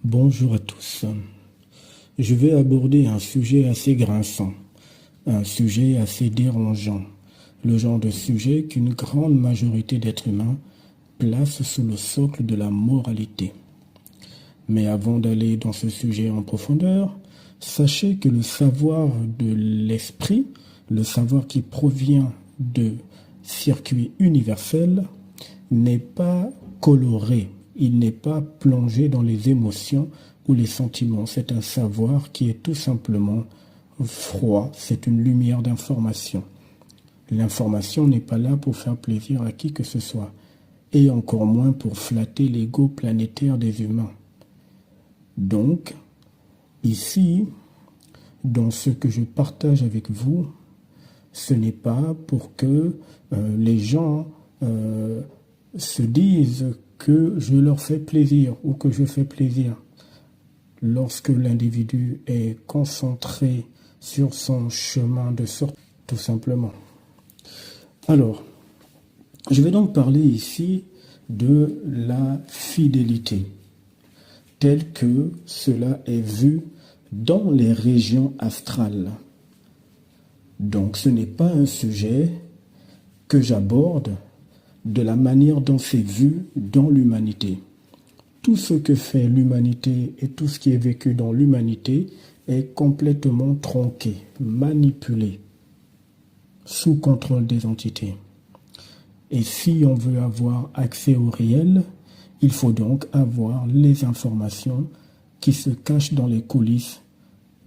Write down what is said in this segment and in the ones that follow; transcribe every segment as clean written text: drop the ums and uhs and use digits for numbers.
Bonjour à tous. Je vais aborder un sujet assez grinçant, un sujet assez dérangeant, le genre de sujet qu'une grande majorité d'êtres humains place sous le socle de la moralité. Mais avant d'aller dans ce sujet en profondeur, sachez que le savoir de l'esprit, le savoir qui provient de circuits universels, n'est pas coloré, il n'est pas plongé dans les émotions ou les sentiments. C'est un savoir qui est tout simplement froid, c'est une lumière d'information. L'information n'est pas là pour faire plaisir à qui que ce soit, et encore moins pour flatter l'ego planétaire des humains. Donc, ici, dans ce que je partage avec vous, ce n'est pas pour que les gens se disent que je leur fais plaisir ou que je fais plaisir. Lorsque l'individu est concentré sur son chemin de sortie, tout simplement. Alors, je vais donc parler ici de la fidélité, tel que cela est vu dans les régions astrales. Donc ce n'est pas un sujet que j'aborde de la manière dont c'est vu dans l'humanité. Tout ce que fait l'humanité et tout ce qui est vécu dans l'humanité est complètement tronqué, manipulé, sous contrôle des entités. Et si on veut avoir accès au réel, il faut donc avoir les informations qui se cachent dans les coulisses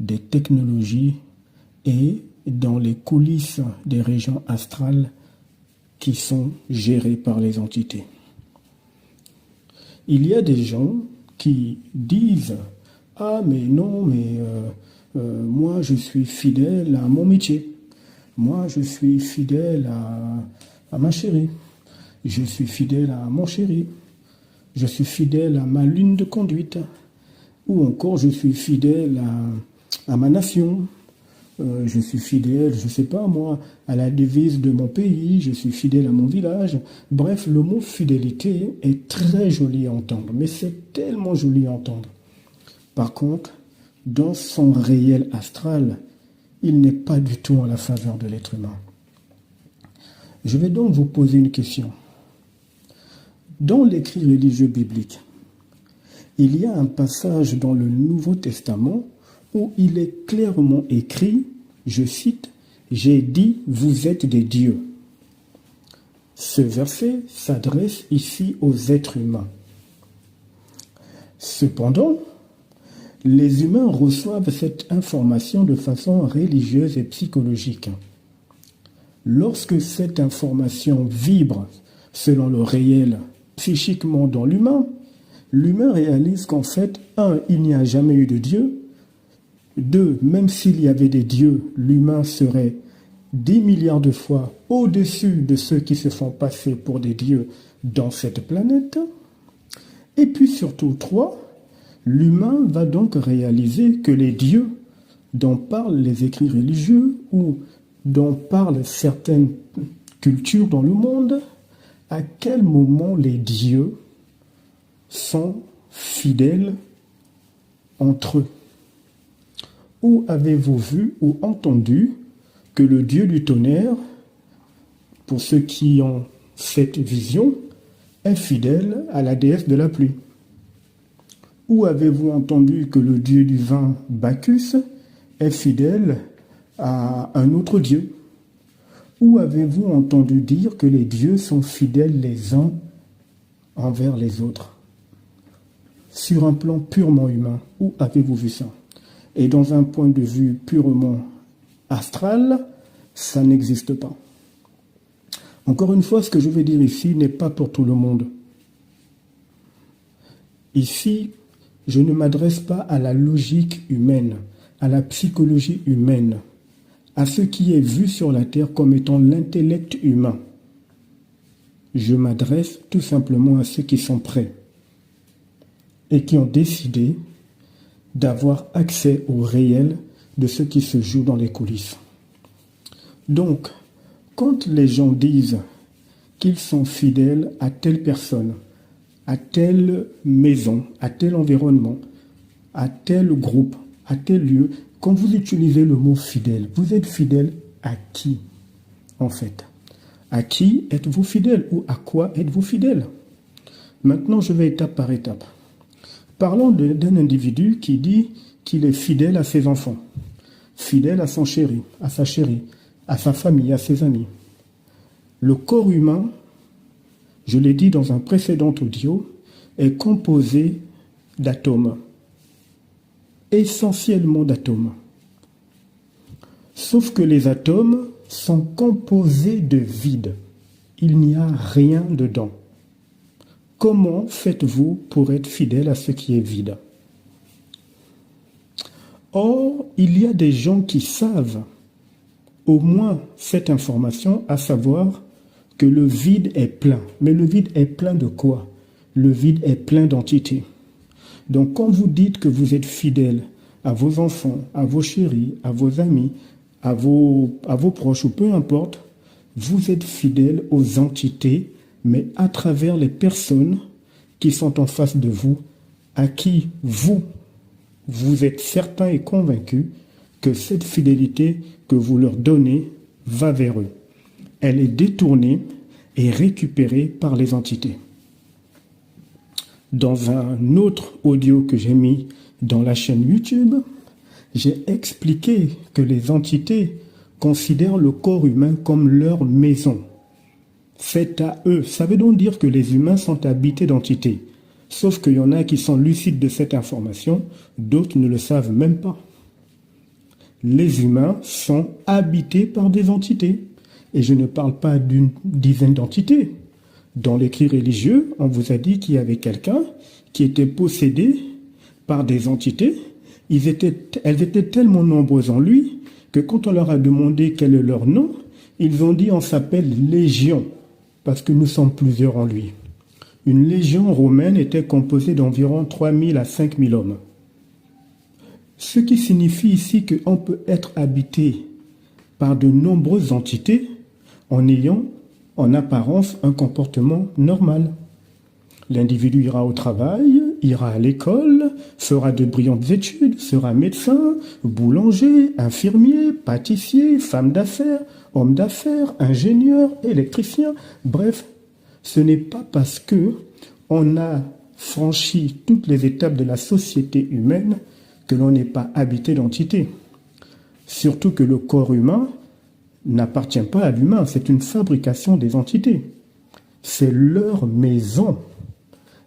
des technologies et dans les coulisses des régions astrales qui sont gérées par les entités. Il y a des gens qui disent « Ah mais non, mais moi je suis fidèle à mon métier. Moi je suis fidèle à ma chérie. Je suis fidèle à mon chéri. Je suis fidèle à ma ligne de conduite. Ou encore je suis fidèle à ma nation. Je suis fidèle, je ne sais pas moi, à la devise de mon pays, je suis fidèle à mon village. Bref, le mot fidélité est très joli à entendre, mais c'est tellement joli à entendre. Par contre, dans son réel astral, il n'est pas du tout en la faveur de l'être humain. Je vais donc vous poser une question. Dans l'écrit religieux biblique, il y a un passage dans le Nouveau Testament où il est clairement écrit, je cite, « J'ai dit, vous êtes des dieux ». Ce verset s'adresse ici aux êtres humains. Cependant, les humains reçoivent cette information de façon religieuse et psychologique. Lorsque cette information vibre selon le réel psychiquement dans l'humain, l'humain réalise qu'en fait, 1, il n'y a jamais eu de Dieu. 2, même s'il y avait des dieux, l'humain serait 10 milliards de fois au-dessus de ceux qui se font passer pour des dieux dans cette planète. Et puis surtout 3, l'humain va donc réaliser que les dieux dont parlent les écrits religieux ou dont parlent certaines cultures dans le monde, à quel moment les dieux sont fidèles entre eux. Où avez-vous vu ou entendu que le dieu du tonnerre, pour ceux qui ont cette vision, est fidèle à la déesse de la pluie? Où avez-vous entendu que le dieu du vin, Bacchus, est fidèle à un autre dieu? Où avez-vous entendu dire que les dieux sont fidèles les uns envers les autres? Sur un plan purement humain, où avez-vous vu ça? Et dans un point de vue purement astral, ça n'existe pas. Encore une fois, ce que je vais dire ici n'est pas pour tout le monde. Ici, je ne m'adresse pas à la logique humaine, à la psychologie humaine, à ce qui est vu sur la Terre comme étant l'intellect humain. Je m'adresse tout simplement à ceux qui sont prêts et qui ont décidé d'avoir accès au réel de ce qui se joue dans les coulisses. Donc, quand les gens disent qu'ils sont fidèles à telle personne, à telle maison, à tel environnement, à tel groupe, à tel lieu. Quand vous utilisez le mot fidèle, vous êtes fidèle à qui, en fait? À qui êtes-vous fidèle ou à quoi êtes-vous fidèle? Maintenant, je vais étape par étape. Parlons d'un individu qui dit qu'il est fidèle à ses enfants, fidèle à son chéri, à sa chérie, à sa famille, à ses amis. Le corps humain, je l'ai dit dans un précédent audio, est composé d'atomes, essentiellement d'atomes. Sauf que les atomes sont composés de vide. Il n'y a rien dedans. Comment faites-vous pour être fidèle à ce qui est vide? Or, il y a des gens qui savent au moins cette information, à savoir que le vide est plein. Mais le vide est plein de quoi? Le vide est plein d'entités. Donc quand vous dites que vous êtes fidèle à vos enfants, à vos chéris, à vos amis, à vos proches ou peu importe, vous êtes fidèle aux entités, mais à travers les personnes qui sont en face de vous, à qui vous êtes certain et convaincu que cette fidélité que vous leur donnez va vers eux. Elle est détournée et récupérée par les entités. Dans un autre audio que j'ai mis dans la chaîne YouTube, j'ai expliqué que les entités considèrent le corps humain comme leur maison. C'est à eux. Ça veut donc dire que les humains sont habités d'entités. Sauf qu'il y en a qui sont lucides de cette information, d'autres ne le savent même pas. Les humains sont habités par des entités. Et je ne parle pas d'une dizaine d'entités. Dans l'écrit religieux, on vous a dit qu'il y avait quelqu'un qui était possédé par des entités. Elles étaient tellement nombreuses en lui que quand on leur a demandé quel est leur nom, ils ont dit on s'appelle Légion, parce que nous sommes plusieurs en lui. Une légion romaine était composée d'environ 3000 à 5000 hommes. Ce qui signifie ici qu'on peut être habité par de nombreuses entités en ayant en apparence un comportement normal. L'individu ira au travail, ira à l'école, fera de brillantes études, sera médecin, boulanger, infirmier, pâtissier, femme d'affaires, homme d'affaires, ingénieur, électricien. Bref, ce n'est pas parce que on a franchi toutes les étapes de la société humaine que l'on n'est pas habité d'entités. Surtout que le corps humain n'appartient pas à l'humain, c'est une fabrication des entités. C'est leur maison.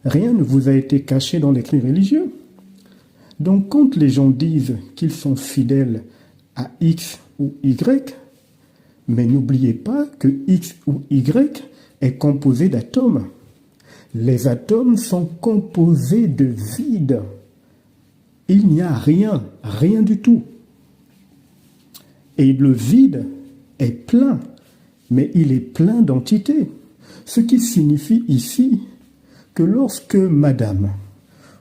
Rien ne vous a été caché dans l'écrit religieux. Donc quand les gens disent qu'ils sont fidèles à X ou Y, mais n'oubliez pas que X ou Y est composé d'atomes. Les atomes sont composés de vide. Il n'y a rien, rien du tout. Et le vide est plein, mais il est plein d'entités. Ce qui signifie ici que lorsque, madame,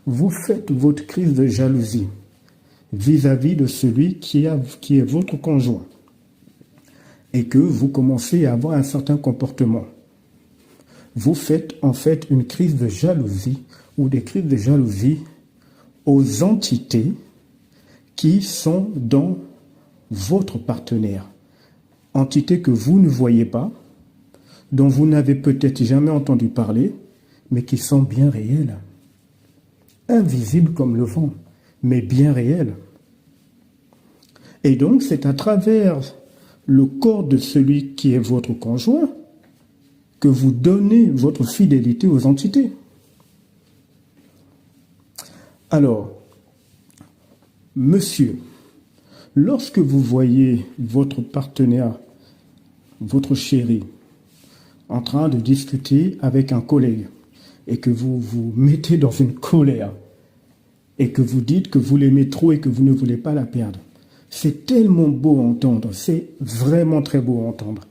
vous faites votre crise de jalousie vis-à-vis de celui qui est votre conjoint et que vous commencez à avoir un certain comportement, vous faites en fait une crise de jalousie ou des crises de jalousie aux entités qui sont dans votre partenaire. Entités que vous ne voyez pas, dont vous n'avez peut-être jamais entendu parler, mais qui sont bien réelles. Invisibles comme le vent, mais bien réelles. Et donc, c'est à travers le corps de celui qui est votre conjoint que vous donnez votre fidélité aux entités. Alors, monsieur, lorsque vous voyez votre partenaire, votre chéri, en train de discuter avec un collègue, et que vous vous mettez dans une colère, et que vous dites que vous l'aimez trop et que vous ne voulez pas la perdre, c'est tellement beau à entendre, c'est vraiment très beau à entendre.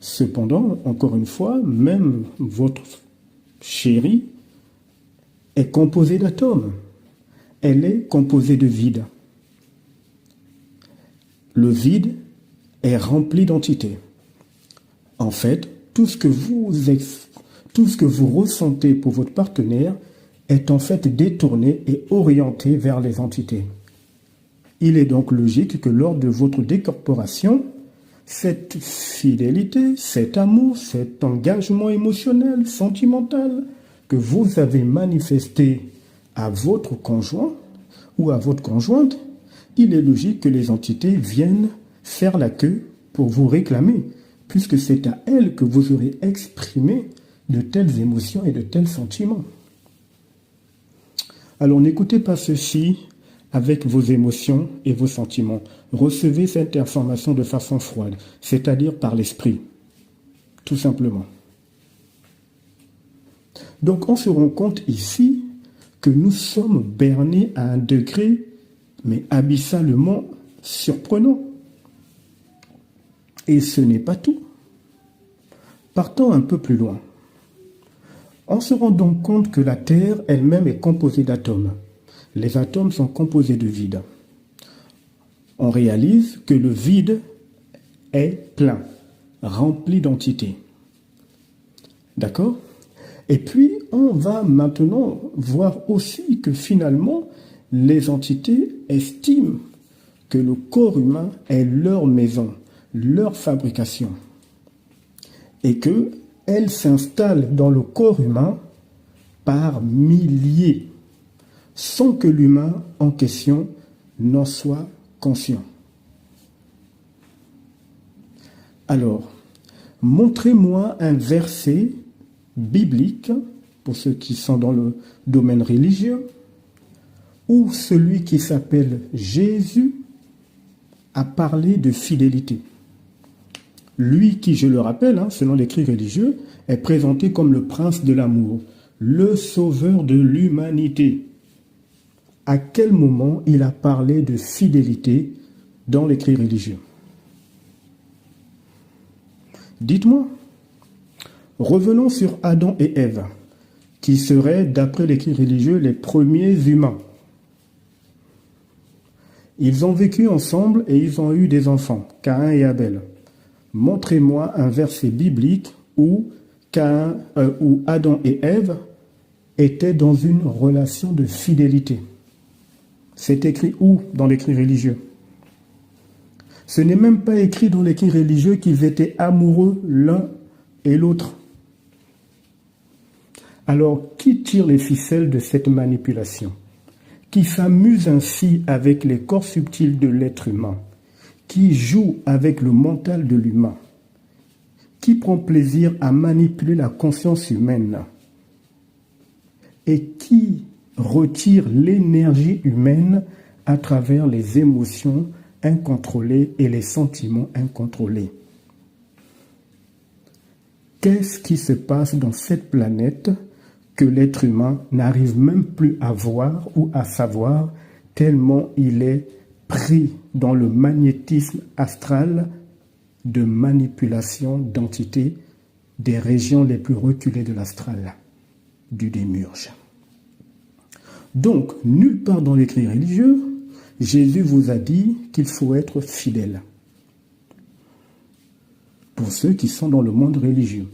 Cependant, encore une fois, même votre chérie est composée d'atomes. Elle est composée de vide. Le vide est rempli d'entités. En fait, tout ce que vous ressentez pour votre partenaire est en fait détourné et orienté vers les entités. Il est donc logique que lors de votre décorporation, cette fidélité, cet amour, cet engagement émotionnel, sentimental que vous avez manifesté à votre conjoint ou à votre conjointe, il est logique que les entités viennent faire la queue pour vous réclamer, puisque c'est à elles que vous aurez exprimé de telles émotions et de tels sentiments. Alors n'écoutez pas ceci avec vos émotions et vos sentiments. Recevez cette information de façon froide, c'est-à-dire par l'esprit, tout simplement. Donc on se rend compte ici que nous sommes bernés à un degré, mais abyssalement surprenant. Et ce n'est pas tout. Partons un peu plus loin. On se rend donc compte que la Terre elle-même est composée d'atomes. Les atomes sont composés de vide. On réalise que le vide est plein, rempli d'entités. D'accord ? Et puis, on va maintenant voir aussi que finalement, les entités estiment que le corps humain est leur maison, leur fabrication. Et qu'elles s'installent dans le corps humain par milliers, sans que l'humain en question n'en soit conscient. Alors, montrez-moi un verset biblique, pour ceux qui sont dans le domaine religieux, où celui qui s'appelle Jésus a parlé de fidélité. Lui qui, je le rappelle, selon l'écrit religieux, est présenté comme le prince de l'amour, le sauveur de l'humanité. À quel moment il a parlé de fidélité dans l'écrit religieux? Dites-moi. Revenons sur Adam et Ève, qui seraient, d'après l'écrit religieux, les premiers humains. Ils ont vécu ensemble et ils ont eu des enfants, Caïn et Abel. Montrez-moi un verset biblique où Adam et Ève étaient dans une relation de fidélité. C'est écrit où dans l'écrit religieux? Ce n'est même pas écrit dans l'écrit religieux qu'ils étaient amoureux l'un et l'autre. Alors, qui tire les ficelles de cette manipulation? Qui s'amuse ainsi avec les corps subtils de l'être humain? Qui joue avec le mental de l'humain? Qui prend plaisir à manipuler la conscience humaine? Et qui retire l'énergie humaine à travers les émotions incontrôlées et les sentiments incontrôlés? Qu'est-ce qui se passe dans cette planète que l'être humain n'arrive même plus à voir ou à savoir, tellement il est pris dans le magnétisme astral de manipulation d'entités des régions les plus reculées de l'astral, du démiurge. Donc, nulle part dans l'écrit religieux, Jésus vous a dit qu'il faut être fidèle. Pour ceux qui sont dans le monde religieux.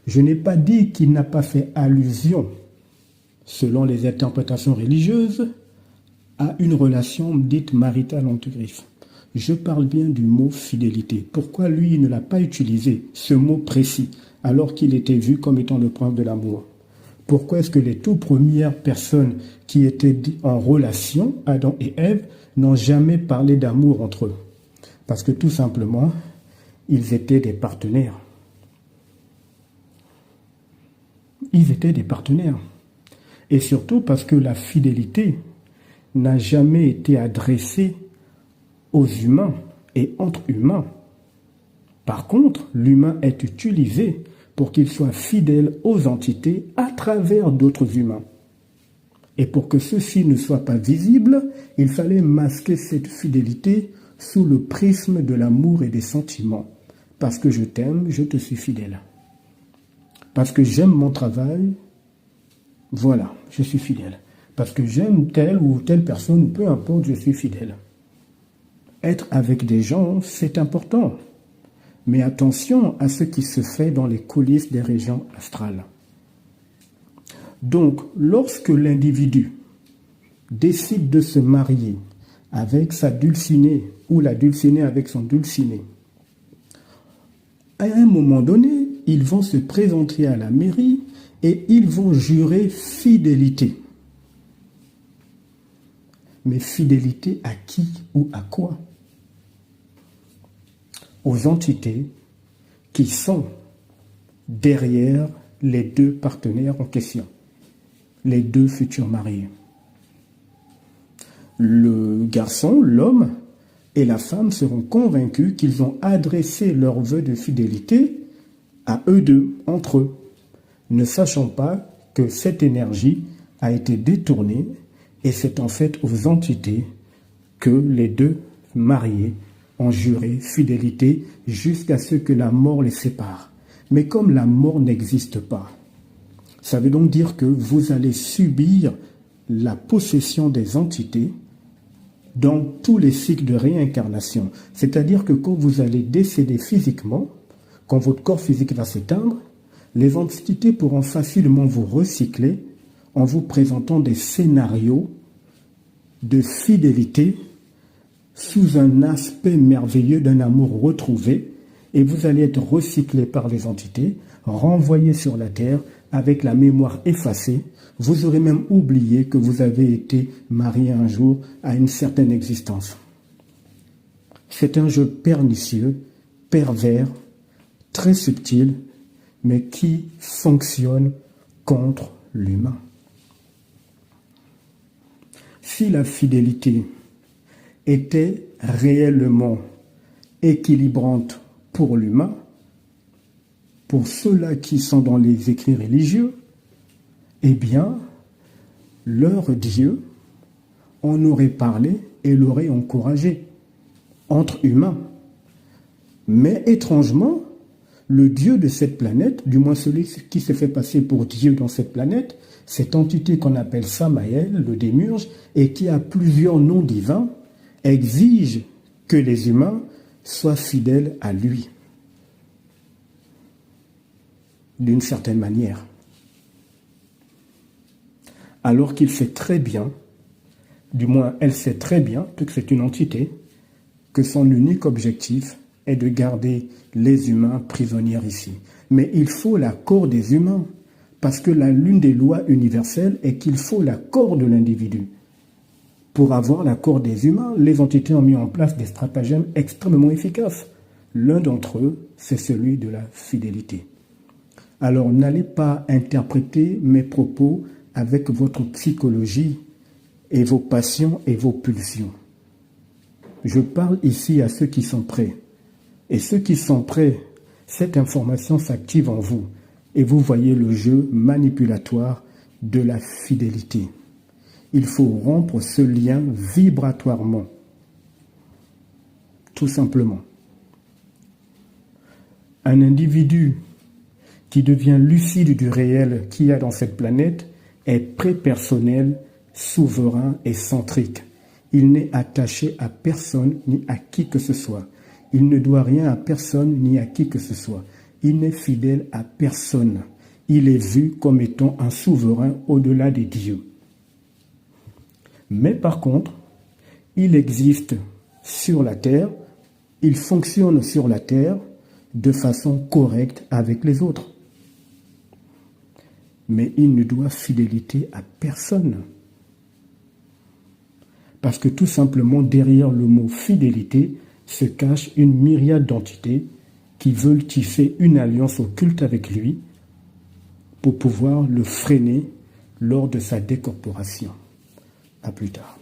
Je n'ai pas dit qu'il n'a pas fait allusion, selon les interprétations religieuses, à une relation dite maritale entre griffes. Je parle bien du mot fidélité. Pourquoi lui, il ne l'a pas utilisé, ce mot précis, alors qu'il était vu comme étant le prince de l'amour? Pourquoi est-ce que les tout premières personnes qui étaient en relation, Adam et Ève, n'ont jamais parlé d'amour entre eux? Parce que tout simplement, ils étaient des partenaires. Ils étaient des partenaires. Et surtout parce que la fidélité n'a jamais été adressée aux humains et entre humains. Par contre, l'humain est utilisé pour qu'il soit fidèle aux entités à travers d'autres humains. Et pour que ceci ne soit pas visible, il fallait masquer cette fidélité sous le prisme de l'amour et des sentiments. Parce que je t'aime, je te suis fidèle. Parce que j'aime mon travail, voilà, je suis fidèle. Parce que j'aime telle ou telle personne, peu importe, je suis fidèle. Être avec des gens, c'est important. Mais attention à ce qui se fait dans les coulisses des régions astrales. Donc, lorsque l'individu décide de se marier avec sa dulcinée ou la dulcinée avec son dulciné, à un moment donné, ils vont se présenter à la mairie et ils vont jurer fidélité. Mais fidélité à qui ou à quoi? Aux entités qui sont derrière les deux partenaires en question, les deux futurs mariés. Le garçon, l'homme et la femme seront convaincus qu'ils ont adressé leur vœu de fidélité à eux deux, entre eux, ne sachant pas que cette énergie a été détournée et c'est en fait aux entités que les deux mariés ont juré fidélité jusqu'à ce que la mort les sépare. Mais comme la mort n'existe pas, ça veut donc dire que vous allez subir la possession des entités dans tous les cycles de réincarnation. C'est-à-dire que quand vous allez décéder physiquement, quand votre corps physique va s'éteindre, les entités pourront facilement vous recycler en vous présentant des scénarios de fidélité sous un aspect merveilleux d'un amour retrouvé, et vous allez être recyclé par les entités, renvoyé sur la terre avec la mémoire effacée. Vous aurez même oublié que vous avez été marié un jour à une certaine existence. C'est un jeu pernicieux, pervers, très subtil, mais qui fonctionne contre l'humain. Si la fidélité était réellement équilibrante pour l'humain, pour ceux-là qui sont dans les écrits religieux, eh bien, leur Dieu en aurait parlé et l'aurait encouragé entre humains. Mais étrangement, le Dieu de cette planète, du moins celui qui se fait passer pour Dieu dans cette planète, cette entité qu'on appelle Samaël, le démiurge, et qui a plusieurs noms divins, exige que les humains soient fidèles à lui. D'une certaine manière. Alors qu'il sait très bien, du moins elle sait très bien, que c'est une entité, que son unique objectif est de garder les humains prisonniers ici. Mais il faut l'accord des humains, parce que l'une des lois universelles est qu'il faut l'accord de l'individu. Pour avoir l'accord des humains, les entités ont mis en place des stratagèmes extrêmement efficaces. L'un d'entre eux, c'est celui de la fidélité. Alors n'allez pas interpréter mes propos avec votre psychologie et vos passions et vos pulsions. Je parle ici à ceux qui sont prêts. Et ceux qui sont prêts, cette information s'active en vous et vous voyez le jeu manipulatoire de la fidélité. Il faut rompre ce lien vibratoirement. Tout simplement. Un individu qui devient lucide du réel qu'il y a dans cette planète est prépersonnel, souverain et centrique. Il n'est attaché à personne ni à qui que ce soit. Il ne doit rien à personne ni à qui que ce soit. Il n'est fidèle à personne. Il est vu comme étant un souverain au-delà des dieux. Mais par contre, il existe sur la terre, il fonctionne sur la terre de façon correcte avec les autres. Mais il ne doit fidélité à personne. Parce que tout simplement, derrière le mot fidélité, se cache une myriade d'entités qui veulent tisser une alliance occulte avec lui pour pouvoir le freiner lors de sa décorporation. À plus tard.